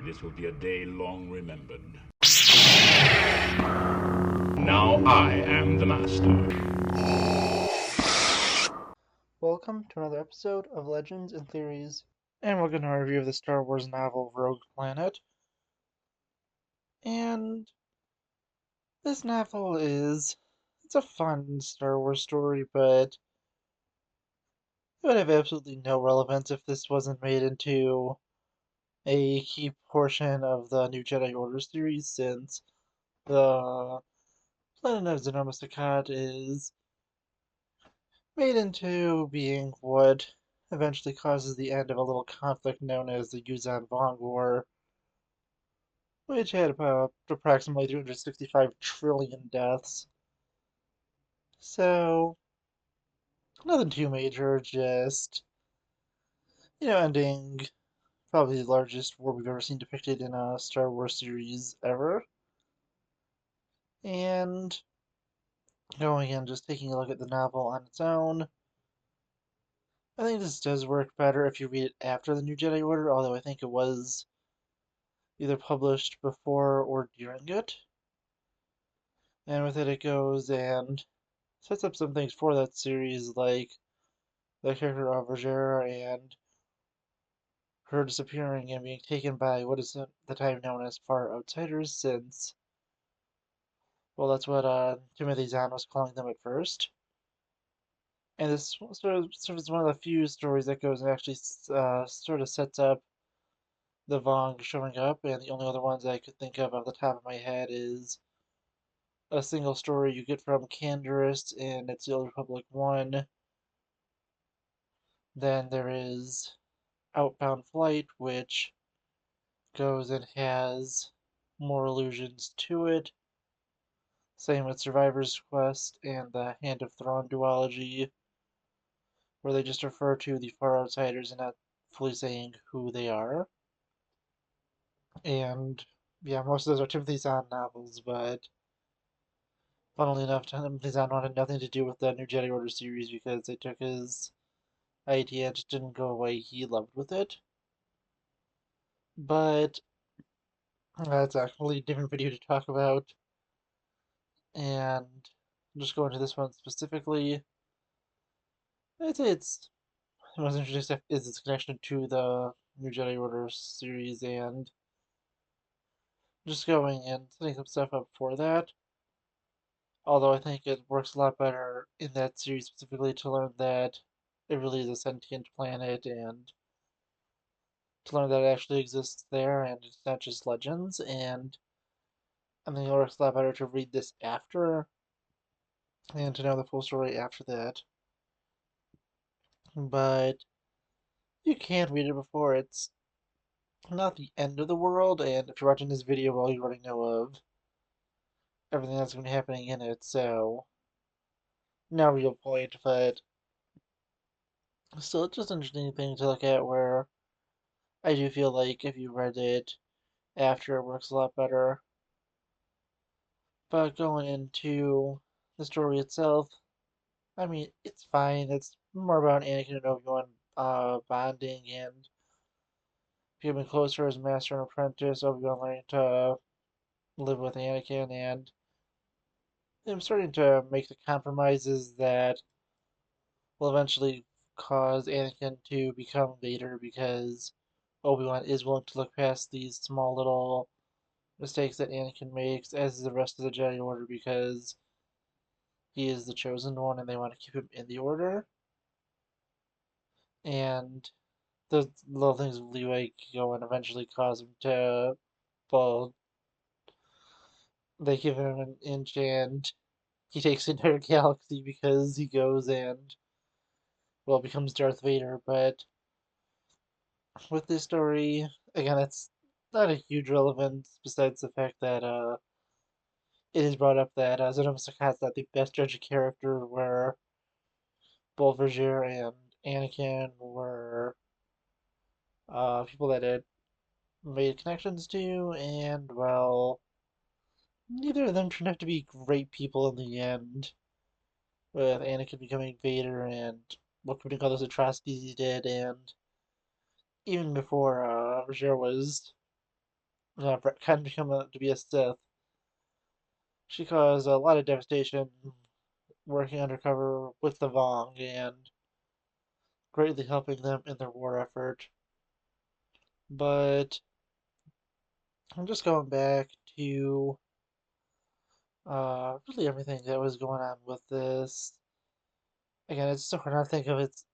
This will be a day long remembered. Now I am the master. Welcome to another episode of Legends and Theories, and we're going to review the Star Wars novel Rogue Planet. And this novel it's a fun Star Wars story, but it would have absolutely no relevance if this wasn't made into a key portion of the New Jedi Order series, since the planet of Zanoma Sakat is made into being what eventually causes the end of a little conflict known as the Yuuzhan Vong War, which had about approximately 265 trillion deaths. So, nothing too major, just, ending probably the largest war we've ever seen depicted in a Star Wars series ever. And going and just taking a look at the novel on its own, I think this does work better if you read it after the New Jedi Order, although I think it was either published before or during it. And with it, it goes and sets up some things for that series, like the character of Rogera and her disappearing and being taken by what is at the time known as Far Outsiders, since, well, that's what Timothy Zahn was calling them at first. And this sort of is one of the few stories that goes and actually sort of sets up the Vong showing up, and the only other ones I could think of off the top of my head is a single story you get from Canderous in It's the Old Republic 1. Then there is Outbound Flight, which goes and has more allusions to it. Same with Survivor's Quest and the Hand of Thrawn duology, where they just refer to the Far Outsiders and not fully saying who they are. And yeah, most of those are Timothy Zahn novels, but funnily enough, Timothy Zahn wanted nothing to do with the New Jedi Order series because they took his idea and just didn't go away he loved with it. But that's a completely different video to talk about. And just go into this one specifically. I'd say most interesting is its connection to the New Jedi Order series and just going and setting some stuff up for that. Although I think it works a lot better in that series specifically to learn that it really is a sentient planet, and to learn that it actually exists there and it's not just legends. And I think it works a lot better to read this after and to know the full story after that. But you can read it before. It's not the end of the world, and if you're watching this video, well, you already know of everything that's going to be happening in it, so no real point, but still, it's just an interesting thing to look at where I do feel like if you read it after, it works a lot better. But going into the story itself, I mean, it's fine. It's more about Anakin and Obi-Wan bonding and becoming closer as master and apprentice, Obi-Wan learning to live with Anakin, and him starting to make the compromises that will eventually cause Anakin to become Vader, because Obi-Wan is willing to look past these small little mistakes that Anakin makes, as is the rest of the Jedi Order, because he is the chosen one and they want to keep him in the Order. And the little things of leeway go and eventually cause him to, well, they give him an inch and he takes the entire galaxy because he goes and, well, becomes Darth Vader. But with this story, again, it's not a huge relevance besides the fact that it is brought up that Zeno Sakat's not the best judge of character, where both Roger and Anakin were people that had made connections to, and, well, neither of them turned out to be great people in the end, with Anakin becoming Vader and committing all those atrocities he did, and even before Roger was kind of become to be a Sith. She caused a lot of devastation working undercover with the Vong and greatly helping them in their war effort. But I'm just going back to really everything that was going on with this. Again, it's so hard not to think of its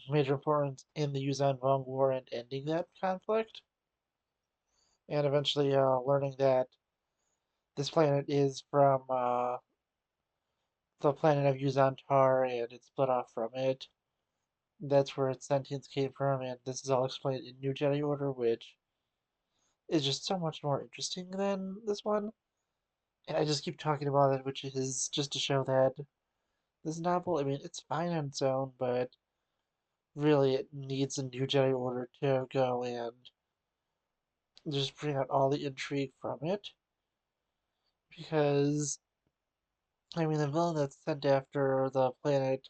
major importance in the Yuzan Vong War and ending that conflict, and eventually learning that this planet is from the planet of Yuzan-Tar and it's split off from it. That's where its sentience came from, and this is all explained in New Jedi Order, which is just so much more interesting than this one. And I just keep talking about it, which is just to show that this novel, I mean, it's fine on its own, but really it needs a New Jedi Order to go and just bring out all the intrigue from it. Because, I mean, the villain that's sent after the planet,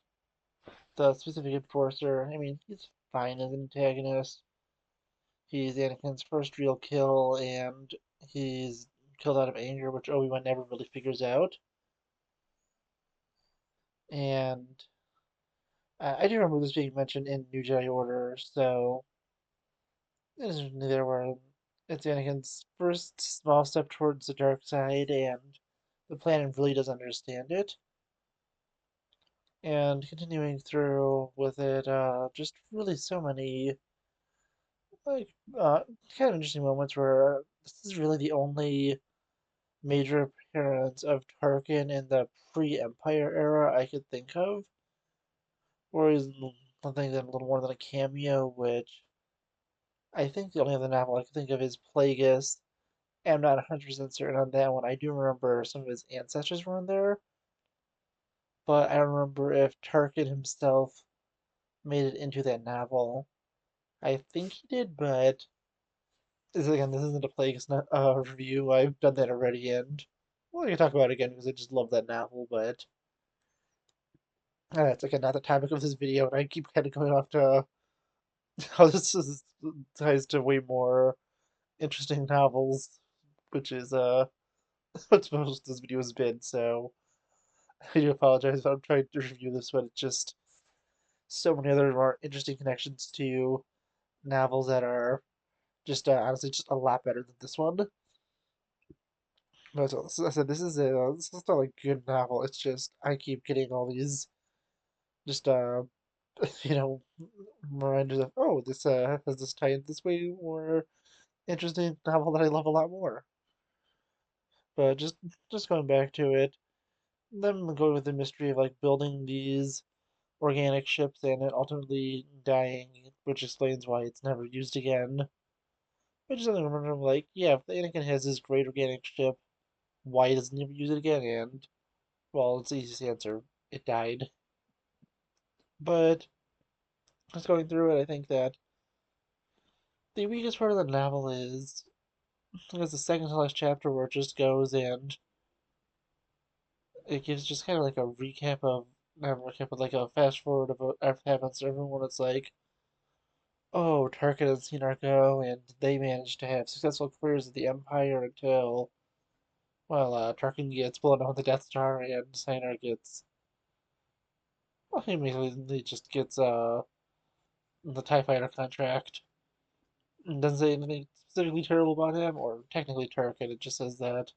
the specific enforcer, I mean, he's fine as an antagonist. He's Anakin's first real kill, and he's killed out of anger, which Obi-Wan never really figures out. And I do remember this being mentioned in New Jedi Order, so this is neither where it's Anakin's first small step towards the dark side, and the planet really doesn't understand it. And continuing through with it, just really so many like kind of interesting moments where this is really the only major appearance of Tarkin in the pre-Empire era I could think of, or is something that a little more than a cameo, which I think the only other novel I can think of is Plagueis. I'm not 100% certain on that one. I do remember some of his ancestors were in there, but I don't remember if Tarkin himself made it into that novel. I think he did, but again, this isn't a Plagueis review. I've done that already, and well, I can talk about it again because I just love that novel, but that's again not the topic of this video, and I keep kind of going off to how ties to way more interesting novels, which is what most of this video has been. So I do apologize if I'm trying to review this, but it's just so many other more interesting connections to novels that are just honestly just a lot better than this one. But as I said, this is not a good novel. It's just I keep getting all these just you know reminders of oh this has this tie in this way more interesting novel that I love a lot more. But just going back to it, them going with the mystery of like building these organic ships and it ultimately dying, which explains why it's never used again. Which is something I remember like, yeah, if Anakin has this great organic ship, why doesn't he ever use it again? And well, it's the easiest answer. It died. But just going through it, I think that the weakest part of the novel is because the second to last chapter where it just goes and it gives just kind of like a recap of not a recap, but like a fast forward of what happens to everyone. It's like, oh, Tarkin and Cinar go, and they manage to have successful careers at the Empire until, well, Tarkin gets blown up with the Death Star, and Cinar gets, well, he basically just gets the TIE Fighter contract. It doesn't say anything specifically terrible about him, or technically Tarkin. It just says that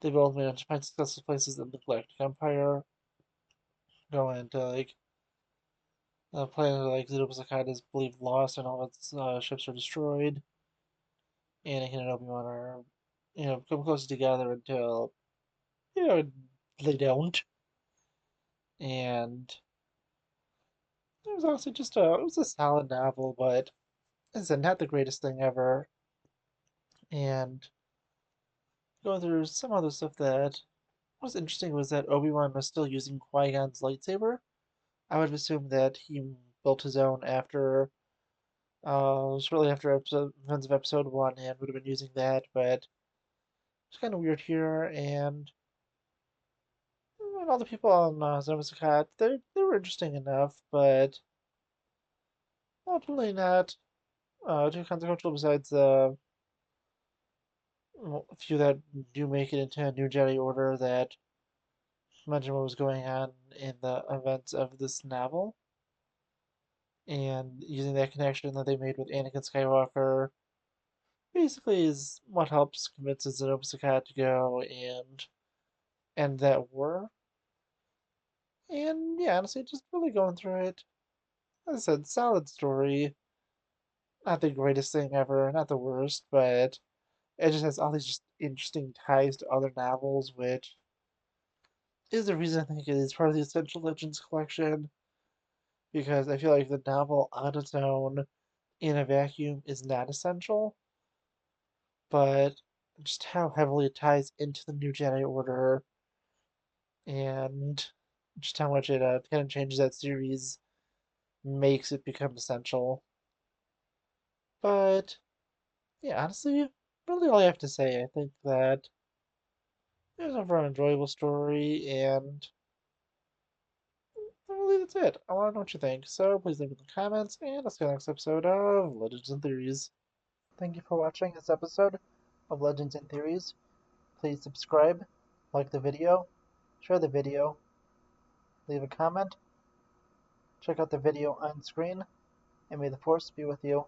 they both managed to find successful places in the Galactic Empire, go into like the planet like Zero-Sakat is believed lost and all of its ships are destroyed. Anakin and Obi-Wan are, come closer together until, you know, they don't. And it was honestly it was a solid novel, but as I said, not the greatest thing ever. And going through some other stuff that was interesting was that Obi-Wan was still using Qui-Gon's lightsaber. I would assume that he built his own after, shortly after events of episode one and would have been using that, but it's kind of weird here, and all the people on Zombies they were interesting enough, but ultimately not too consequential besides few that do make it into a New Jedi Order that mention what was going on in the events of this novel, and using that connection that they made with Anakin Skywalker basically is what helps convince Zenobi Sakai to go and end that war. And yeah, honestly, just really going through it. As I said, solid story. Not the greatest thing ever, not the worst, but it just has all these just interesting ties to other novels, which is the reason I think it is part of the Essential Legends collection. Because I feel like the novel on its own, in a vacuum, is not essential, but just how heavily it ties into the New Jedi Order and just how much it kind of changes that series makes it become essential. But yeah, honestly, really all I have to say, I think that it was a very enjoyable story, and really that's it. I want to know what you think, so please leave it in the comments, and I'll see you in the next episode of Legends and Theories. Thank you for watching this episode of Legends and Theories. Please subscribe, like the video, share the video, leave a comment, check out the video on screen, and may the Force be with you.